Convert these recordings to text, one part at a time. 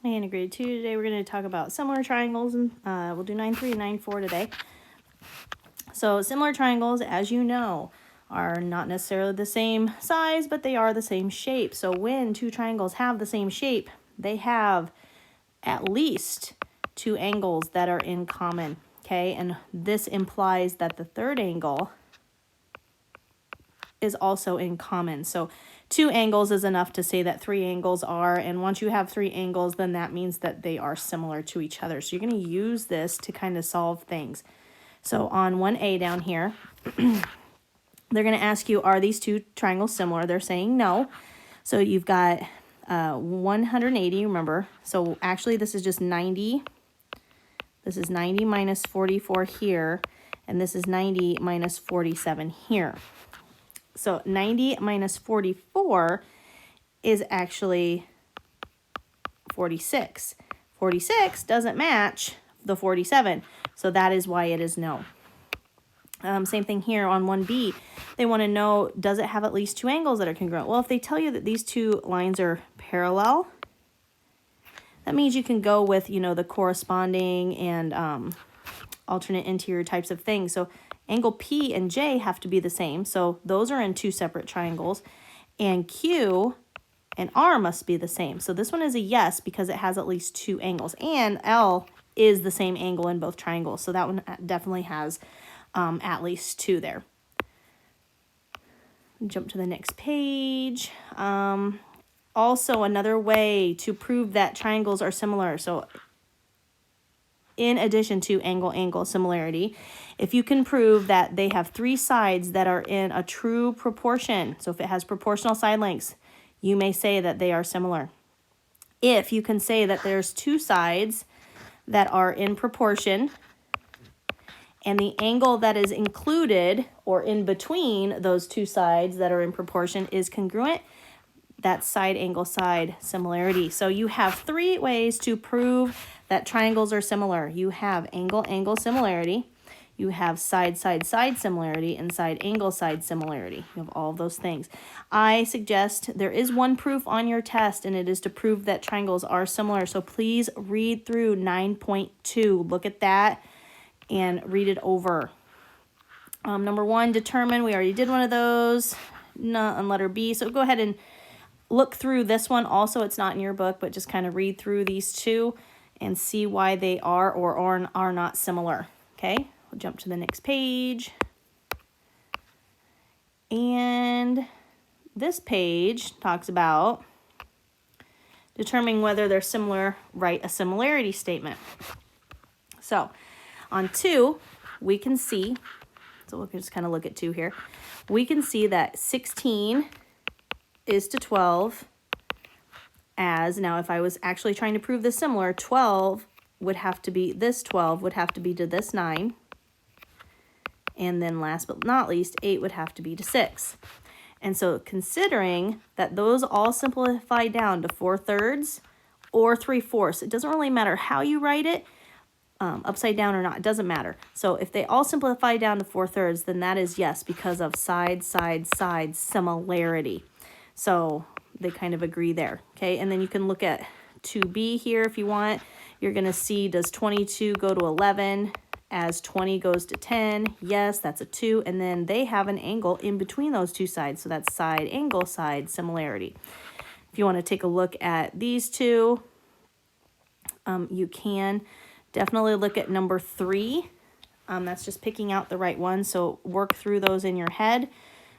Hey, integrated 2. Today we're going to talk about similar triangles, and we'll do 9-3 and 9-4 today. So similar triangles, as you know, are not necessarily the same size, but they are the same shape. So when two triangles have the same shape, they have at least two angles that are in common, okay? And this implies that the third angle is also in common. So two angles is enough to say that three angles are, and once you have three angles, then that means that they are similar to each other. So you're going to use this to kind of solve things. So on 1A down here, they're going to ask you, are these two triangles similar? They're saying no. So you've got 180, remember. So actually this is just 90. This is 90 minus 44 here, and this is 90 minus 47 here. So 90 minus 44 is actually 46. 46 doesn't match the 47, so that is why it is no. Same thing here on 1B. They want to know, does it have at least two angles that are congruent? Well, if they tell you that these two lines are parallel, that means you can go with, you know, the corresponding and alternate interior types of things. So angle P and J have to be the same. So those are in two separate triangles. And Q and R must be the same. So this one is a yes because it has at least two angles. And L is the same angle in both triangles. So that one definitely has at least two there. Jump to the next page. Also, another way to prove that triangles are similar. So in addition to angle-angle similarity, if you can prove that they have three sides that are in a true proportion, so if it has proportional side lengths, you may say that they are similar. If you can say that there's two sides that are in proportion, and the angle that is included or in between those two sides that are in proportion is congruent, that's side-angle-side similarity. So you have three ways to prove that triangles are similar. You have angle-angle similarity, you have side-side-side similarity, and side-angle-side similarity. You have all of those things. I suggest there is one proof on your test, and it is to prove that triangles are similar. So please read through 9.2. Look at that and read it over. Number 1, determine. We already did one of those. Not on letter B. So go ahead and look through this one. Also, it's not in your book, but just kind of read through these two and see why they are or are not similar. Okay, we'll jump to the next page. And this page talks about determining whether they're similar. Write a similarity statement. So on 2, we can see, so we'll just kind of look at 2 here. We can see that 16 is to 12 as, now if I was actually trying to prove this similar, 12 would have to be, this 12 would have to be to this 9. And then last but not least, 8 would have to be to 6. And so considering that those all simplify down to 4/3 or 3/4, it doesn't really matter how you write it, upside down or not, it doesn't matter. So if they all simplify down to 4/3, then that is yes because of side-side-side similarity. So they kind of agree there, okay? And then you can look at 2B here if you want. You're going to see, does 22 go to 11 as 20 goes to 10? Yes, that's a 2. And then they have an angle in between those two sides, so that's side-angle-side similarity. If you want to take a look at these two, you can definitely look at number 3. That's just picking out the right one, so work through those in your head.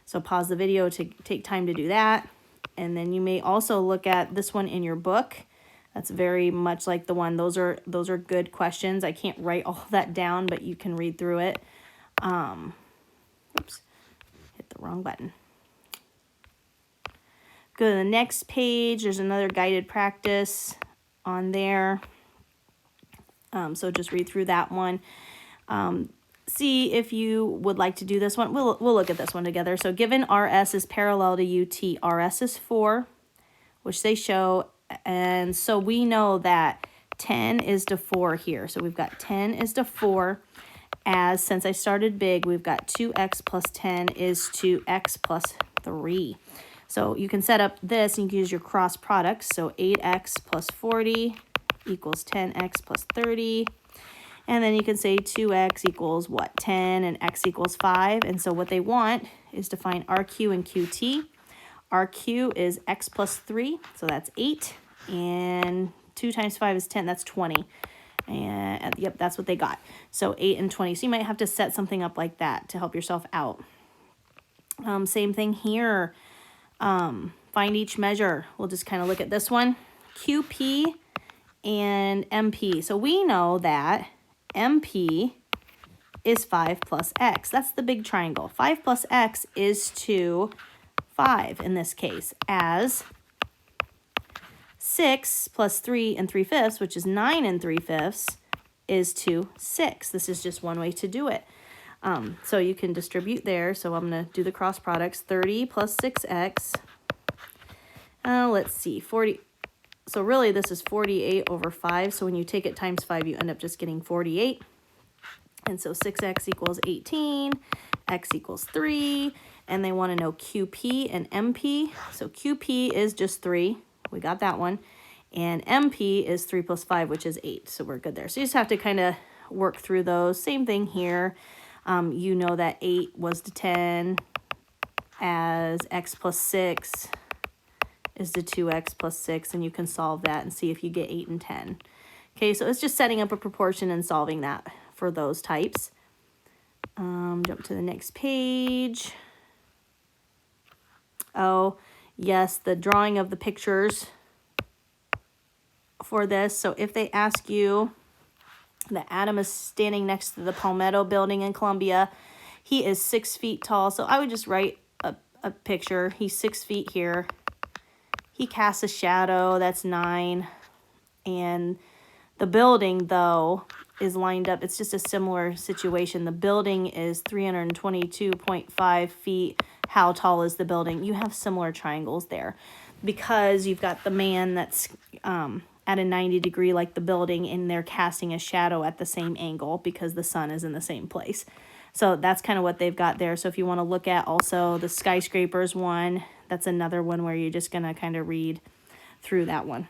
So pause the video to take time to do that. And then you may also look at this one in your book. That's very much like the one. Those are good questions. I can't write all that down, but you can read through it. Oops, hit the wrong button. Go to the next page. There's another guided practice on there. So just read through that one. See if you would like to do this one. We'll look at this one together. So given RS is parallel to UT, RS is 4, which they show. And so we know that 10 is to 4 here. So we've got 10 is to 4. As since I started big, we've got 2x plus 10 is to x plus 3. So you can set up this and you can use your cross products. So 8x plus 40 equals 10x plus 30. And then you can say 2x equals what? 10 and x equals 5. And so what they want is to find RQ and QT. RQ is x plus 3, so that's 8. And 2 times 5 is 10, that's 20. And yep, that's what they got. So 8 and 20. So you might have to set something up like that to help yourself out. Same thing here. Find each measure. We'll just kind of look at this one. QP and MP. So we know that MP is 5 plus x. That's the big triangle. 5 plus x is to 5 in this case, as 6 plus 3 3/5, which is 9 3/5, is to 6. This is just one way to do it. So you can distribute there. So I'm going to do the cross products. 30 plus 6x. Let's see, 40. So really this is 48 over 5. So when you take it times 5, you end up just getting 48. And so 6x equals 18, x equals 3. And they want to know QP and MP. So QP is just 3. We got that one. And MP is 3 plus 5, which is 8. So we're good there. So you just have to kind of work through those. Same thing here. You know that 8 was to 10, as x plus 6 is to 2x plus 6, and you can solve that and see if you get 8 and 10. Okay, so it's just setting up a proportion and solving that for those types. Jump to the next page. Oh, yes, the drawing of the pictures for this. So if they ask you that Adam is standing next to the Palmetto building in Columbia, he is 6 feet tall. So I would just write a picture. He's 6 feet here. He casts a shadow, that's 9. And the building, though, is lined up. It's just a similar situation. The building is 322.5 feet. How tall is the building? You have similar triangles there because you've got the man that's at a 90 degree like the building, and they're casting a shadow at the same angle because the sun is in the same place. So that's kind of what they've got there. So if you want to look at also the skyscrapers one, that's another one where you're just going to kind of read through that one.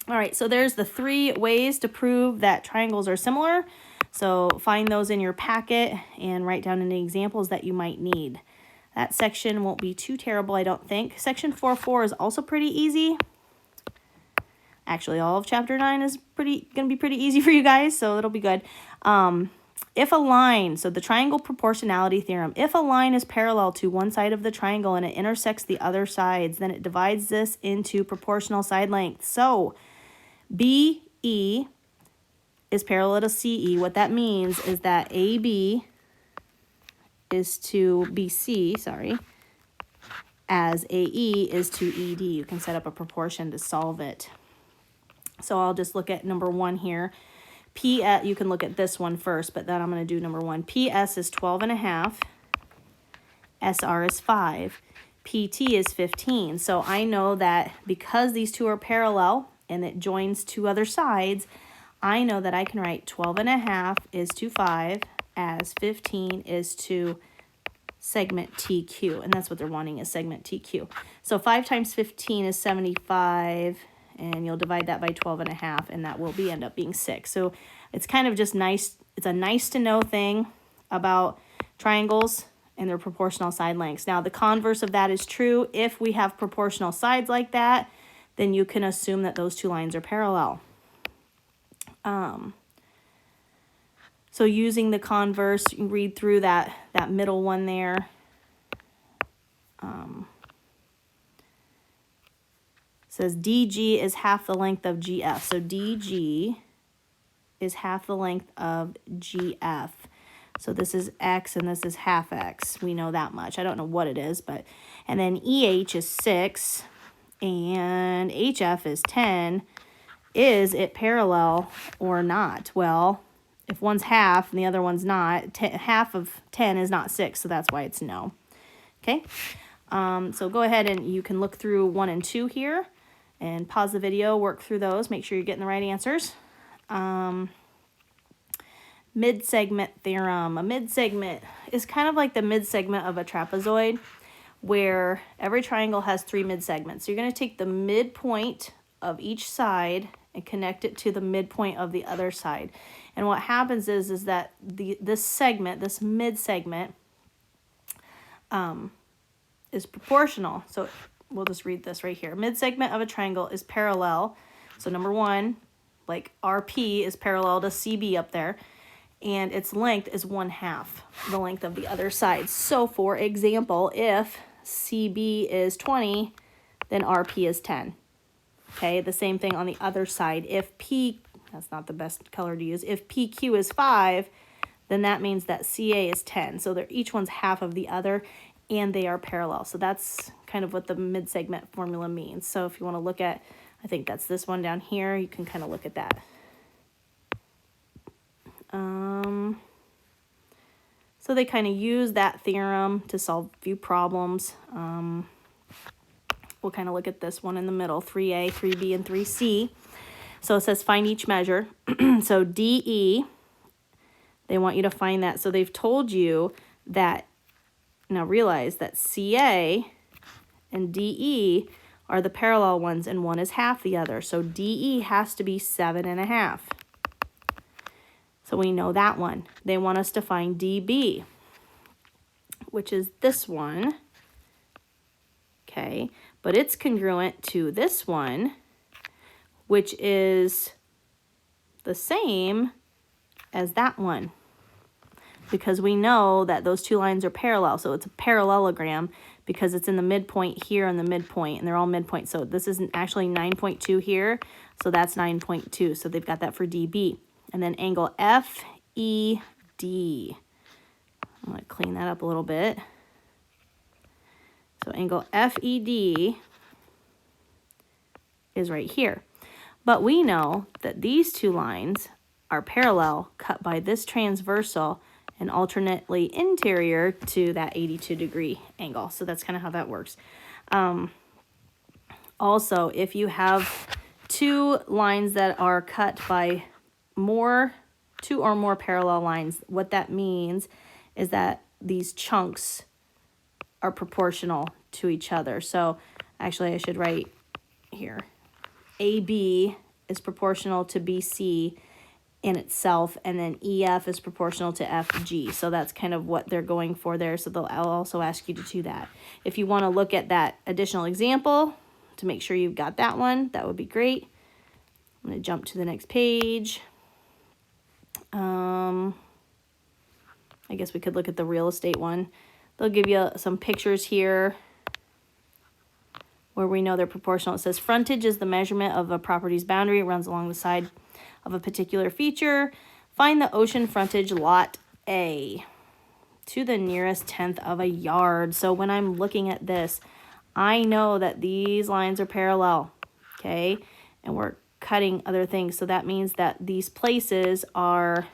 All right, so there's the 3 ways to prove that triangles are similar. So find those in your packet and write down any examples that you might need. That section won't be too terrible, I don't think. Section 4.4 is also pretty easy. Actually, all of chapter 9 is going to be pretty easy for you guys, so it'll be good. If a line, so the triangle proportionality theorem, if a line is parallel to one side of the triangle and it intersects the other sides, then it divides this into proportional side lengths. So BE is parallel to CE. What that means is that AB is to BC, as AE is to ED. You can set up a proportion to solve it. So I'll just look at number 1 here. You can look at this one first, but then I'm going to do number 1. PS is 12.5. SR is 5. PT is 15. So I know that because these two are parallel and it joins 2 other sides, I know that I can write 12.5 is to 5 as 15 is to segment TQ. And that's what they're wanting, is segment TQ. So 5 times 15 is 75. And you'll divide that by 12.5, and that will end up being 6. So it's kind of just nice. It's a nice to know thing about triangles and their proportional side lengths. Now, the converse of that is true. If we have proportional sides like that, then you can assume that those 2 lines are parallel. So using the converse, you read through that middle one there. Says DG is half the length of GF. So DG is half the length of GF. So this is X and this is half X. We know that much. I don't know what it is, but, and then EH is 6 and HF is 10. Is it parallel or not? Well, if one's half and the other one's not, half of 10 is not 6, so that's why it's no. Okay, so go ahead and you can look through 1 and 2 here and pause the video, work through those, make sure you're getting the right answers. Mid-segment theorem. A mid-segment is kind of like the mid-segment of a trapezoid, where every triangle has 3 mid-segments. So you're going to take the midpoint of each side and connect it to the midpoint of the other side. And what happens is that this segment, this mid segment, is proportional. So we'll just read this right here. Mid segment of a triangle is parallel. So number one, like RP is parallel to CB up there, and its length is 1/2 the length of the other side. So for example, if CB is 20, then RP is 10. Okay, the same thing on the other side. If P, that's not the best color to use, if PQ is 5, then that means that CA is 10. So they're each one's half of the other, and they are parallel. So that's kind of what the mid-segment formula means. So if you want to look at, I think that's this one down here, you can kind of look at that. So they kind of use that theorem to solve a few problems. We'll kind of look at this one in the middle, 3A, 3B, and 3C. So it says find each measure. So DE, they want you to find that. So they've told you that, now realize that CA and DE are the parallel ones, and one is half the other. So DE has to be 7.5. So we know that one. They want us to find DB, which is this one. Okay, but it's congruent to this one, which is the same as that one, because we know that those two lines are parallel. So it's a parallelogram because it's in the midpoint here and the midpoint, and they're all midpoint. So this isn't actually 9.2 here, so that's 9.2. So they've got that for DB. And then angle FED. I'm going to clean that up a little bit. So angle FED is right here. But we know that these two lines are parallel, cut by this transversal and alternately interior to that 82-degree angle. So that's kind of how that works. Also, if you have two lines that are cut by two or more parallel lines, what that means is that these chunks are proportional to each other. So actually I should write here, AB is proportional to BC in itself, and then EF is proportional to FG. So that's kind of what they're going for there. So I'll also ask you to do that. If you want to look at that additional example to make sure you've got that one, that would be great. I'm going to jump to the next page. I guess we could look at the real estate one. They'll give you some pictures here where we know they're proportional. It says frontage is the measurement of a property's boundary. It runs along the side of a particular feature. Find the ocean frontage lot A to the nearest 1/10 of a yard. So when I'm looking at this, I know that these lines are parallel, okay? And we're cutting other things. So that means that these places are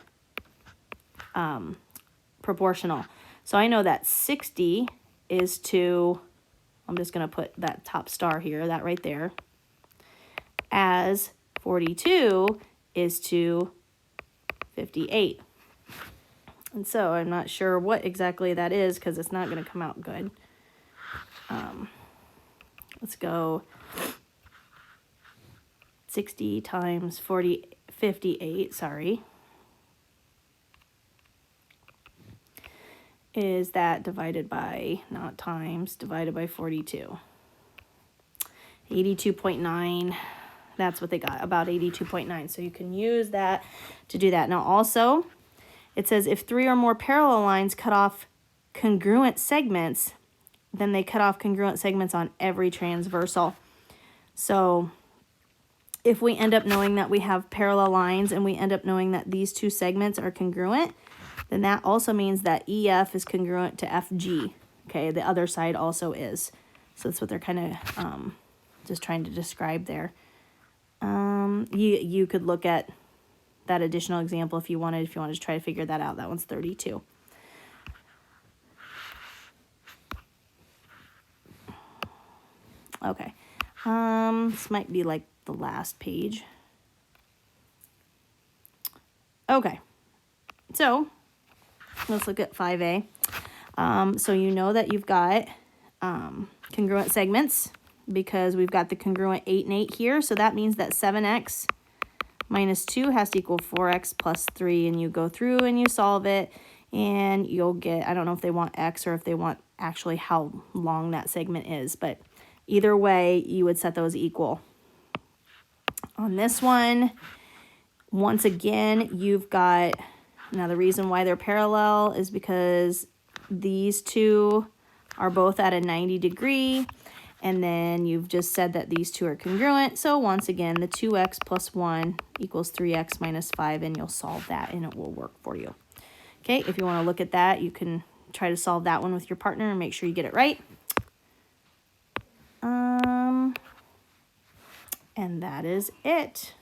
proportional. So I know that 60 is to, I'm just going to put that top star here, that right there, as 42 is to 58. And so I'm not sure what exactly that is because it's not going to come out good. Let's go 60 times 58, sorry. Is that divided by, not times, divided by 42. 82.9, that's what they got, about 82.9. So you can use that to do that. Now also, it says if 3 or more parallel lines cut off congruent segments, then they cut off congruent segments on every transversal. So if we end up knowing that we have parallel lines and we end up knowing that these two segments are congruent, then that also means that EF is congruent to FG. Okay, the other side also is. So that's what they're kind of just trying to describe there. You could look at that additional example if you wanted to try to figure that out. That one's 32. Okay, this might be like the last page. Okay, so let's look at 5A. So you know that you've got congruent segments because we've got the congruent 8 and 8 here. So that means that 7x minus 2 has to equal 4x plus 3, and you go through and you solve it, and you'll get, I don't know if they want x or if they want actually how long that segment is, but either way, you would set those equal. On this one, once again, you've got, now the reason why they're parallel is because these two are both at a 90 degree, and then you've just said that these two are congruent. So once again, the 2x plus 1 equals 3x minus 5, and you'll solve that, and it will work for you. Okay, if you want to look at that, you can try to solve that one with your partner and make sure you get it right. And that is it.